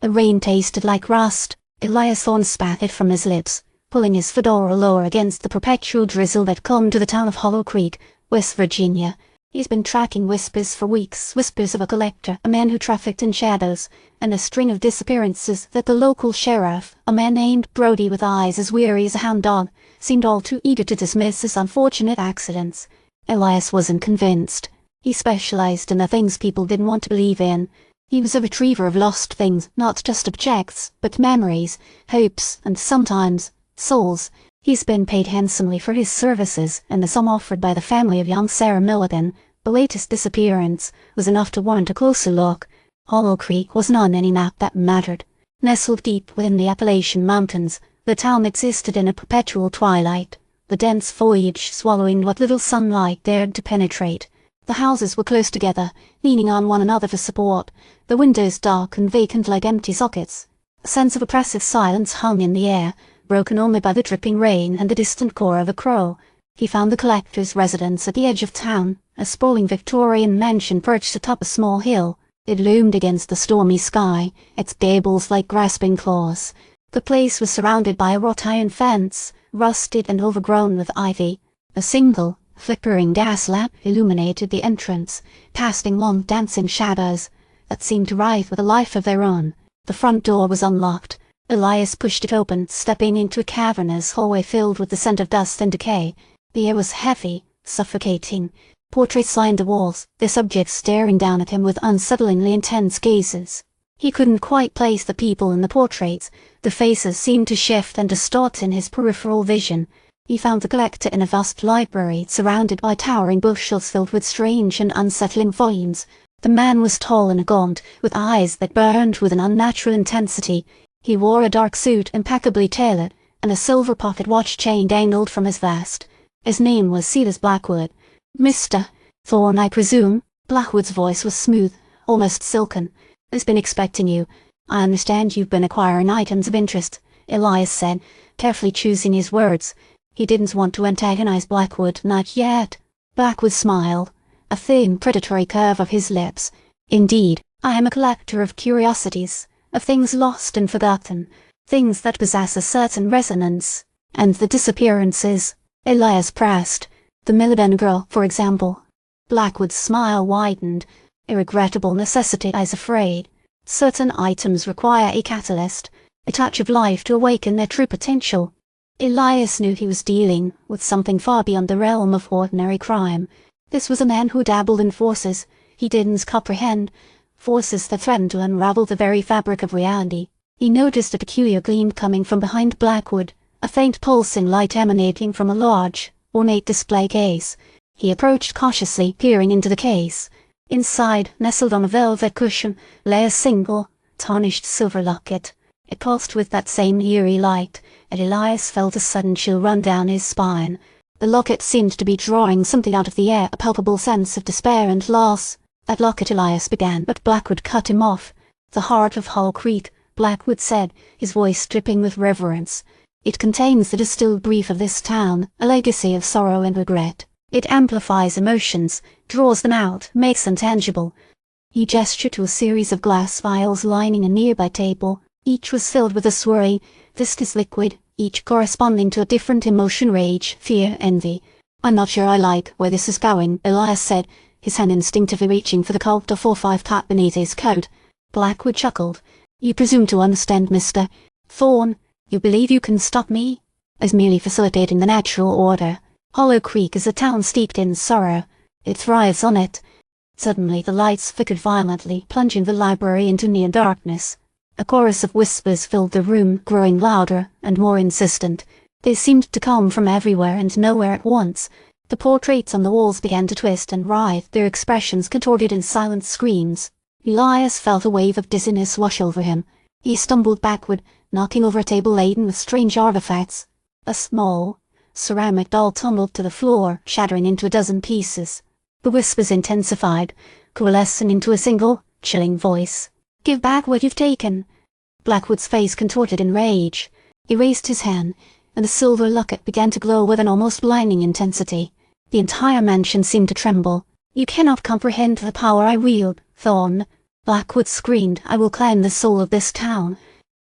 The rain tasted like rust. Elias Thorne spat it from his lips, pulling his fedora lower against the perpetual drizzle that clung to the town of Hollow Creek, West Virginia. He's been tracking whispers for weeks, whispers of a collector, a man who trafficked in shadows, and a string of disappearances that the local sheriff, a man named Brody with eyes as weary as a hound dog, seemed all too eager to dismiss as unfortunate accidents. Elias wasn't convinced. He specialized in the things people didn't want to believe in. He was a retriever of lost things, not just objects, but memories, hopes, and sometimes souls. He's been paid handsomely for his services, and the sum offered by the family of young Sarah Milligan, the latest disappearance, was enough to warrant a closer look. Hollow Creek wasn't on any map that mattered. Nestled deep within the Appalachian Mountains, the town existed in a perpetual twilight, the dense foliage swallowing what little sunlight dared to penetrate. The houses were close together, leaning on one another for support, the windows dark and vacant like empty sockets. A sense of oppressive silence hung in the air, broken only by the dripping rain and the distant caw of a crow. He found the collector's residence at the edge of town, a sprawling Victorian mansion perched atop a small hill. It loomed against the stormy sky, its gables like grasping claws. The place was surrounded by a wrought iron fence, rusted and overgrown with ivy. A single, flickering gas lamp illuminated the entrance, casting long dancing shadows that seemed to writhe with a life of their own. The front door was unlocked. Elias pushed it open, stepping into a cavernous hallway filled with the scent of dust and decay. The air was heavy, suffocating. Portraits lined the walls, their subjects staring down at him with unsettlingly intense gazes. He couldn't quite place the people in the portraits. The faces seemed to shift and distort in his peripheral vision. He found the collector in a vast library surrounded by towering bookshelves filled with strange and unsettling volumes. The man was tall and gaunt, with eyes that burned with an unnatural intensity. He wore a dark suit impeccably tailored, and a silver pocket watch chain dangled from his vest. His name was Silas Blackwood. "Mr. Thorne, I presume?" Blackwood's voice was smooth, almost silken. "Has been expecting you. I understand you've been acquiring items of interest," Elias said, carefully choosing his words. He didn't want to antagonize Blackwood, not yet. Blackwood smiled, a thin, predatory curve of his lips. "Indeed, I am a collector of curiosities, of things lost and forgotten, things that possess a certain resonance. And the disappearances," Elias pressed. "The Milligan girl, for example." Blackwood's smile widened. "A regrettable necessity, I'm afraid. Certain items require a catalyst, a touch of life to awaken their true potential." Elias knew he was dealing with something far beyond the realm of ordinary crime. This was a man who dabbled in forces he didn't comprehend, forces that threatened to unravel the very fabric of reality. He noticed a peculiar gleam coming from behind Blackwood, a faint pulsing light emanating from a large, ornate display case. He approached cautiously, peering into the case. Inside, nestled on a velvet cushion, lay a single, tarnished silver locket. It pulsed with that same eerie light, and Elias felt a sudden chill run down his spine. The locket seemed to be drawing something out of the air, a palpable sense of despair and loss. "That locket," Elias began, but Blackwood cut him off. "The heart of Hollow Creek," Blackwood said, his voice dripping with reverence. "It contains the distilled brief of this town, a legacy of sorrow and regret. It amplifies emotions, draws them out, makes them tangible." He gestured to a series of glass vials lining a nearby table. Each was filled with a swirling, viscous liquid, each corresponding to a different emotion: rage, fear, envy. "I'm not sure I like where this is going," Elias said, his hand instinctively reaching for the Colt 45 cut beneath his coat. Blackwood chuckled. "You presume to understand, Mr. Thorne. You believe you can stop me?" "As merely facilitating the natural order. Hollow Creek is a town steeped in sorrow. It thrives on it." Suddenly the lights flickered violently, plunging the library into near darkness. A chorus of whispers filled the room, growing louder and more insistent. They seemed to come from everywhere and nowhere at once. The portraits on the walls began to twist and writhe, their expressions contorted in silent screams. Elias felt a wave of dizziness wash over him. He stumbled backward, knocking over a table laden with strange artifacts. A small, ceramic doll tumbled to the floor, shattering into a dozen pieces. The whispers intensified, coalescing into a single, chilling voice. "Give back what you've taken." Blackwood's face contorted in rage. He raised his hand, and the silver locket began to glow with an almost blinding intensity. The entire mansion seemed to tremble. "You cannot comprehend the power I wield, Thorne." Blackwood screamed, "I will claim the soul of this town."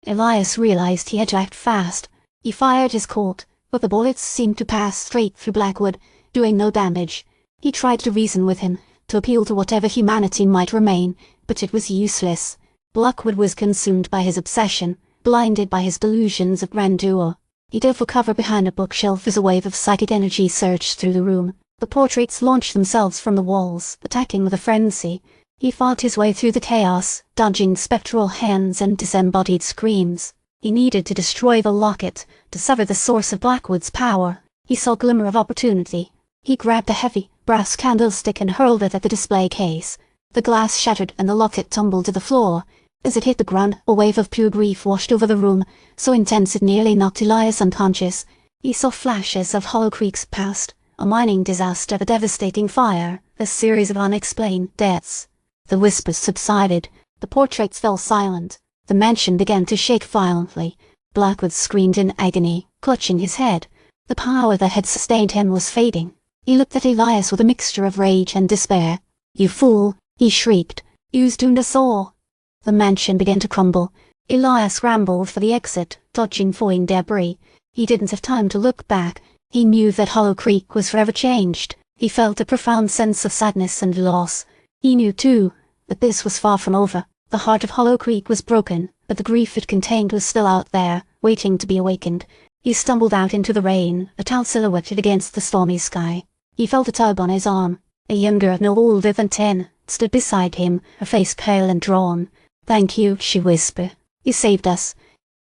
Elias realized he had to act fast. He fired his Colt, but the bullets seemed to pass straight through Blackwood, doing no damage. He tried to reason with him, to appeal to whatever humanity might remain, but it was useless. Blackwood was consumed by his obsession, blinded by his delusions of grandeur. He dove for cover behind a bookshelf as a wave of psychic energy surged through the room. The portraits launched themselves from the walls, attacking with a frenzy. He fought his way through the chaos, dodging spectral hands and disembodied screams. He needed to destroy the locket, to sever the source of Blackwood's power. He saw a glimmer of opportunity. He grabbed a heavy, brass candlestick and hurled it at the display case. The glass shattered and the locket tumbled to the floor. As it hit the ground, a wave of pure grief washed over the room, so intense it nearly knocked Elias unconscious. He saw flashes of Hollow Creek's past, a mining disaster, a devastating fire, a series of unexplained deaths. The whispers subsided. The portraits fell silent. The mansion began to shake violently. Blackwood screamed in agony, clutching his head. The power that had sustained him was fading. He looked at Elias with a mixture of rage and despair. "You fool!" he shrieked. "You's doomed us all!" The mansion began to crumble. Elias scrambled for the exit, dodging falling debris. He didn't have time to look back. He knew that Hollow Creek was forever changed. He felt a profound sense of sadness and loss. He knew, too, that this was far from over. The heart of Hollow Creek was broken, but the grief it contained was still out there, waiting to be awakened. He stumbled out into the rain, a town silhouetted against the stormy sky. He felt a tug on his arm. A young girl no older than 10 stood beside him, her face pale and drawn. "Thank you," she whispered. "You saved us."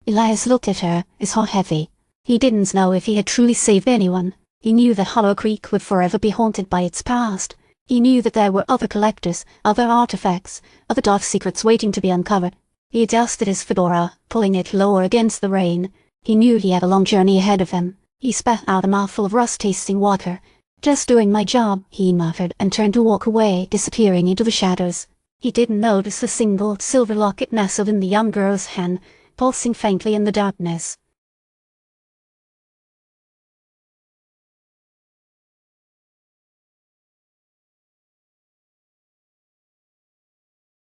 Elias looked at her, his heart heavy. He didn't know if he had truly saved anyone. He knew that Hollow Creek would forever be haunted by its past. He knew that there were other collectors, other artifacts, other dark secrets waiting to be uncovered. He adjusted his fedora, pulling it lower against the rain. He knew he had a long journey ahead of him. He spat out a mouthful of rust-tasting water. "Just doing my job," he muttered, and turned to walk away, disappearing into the shadows. He didn't notice the single silver locket nestled in the young girl's hand, pulsing faintly in the darkness.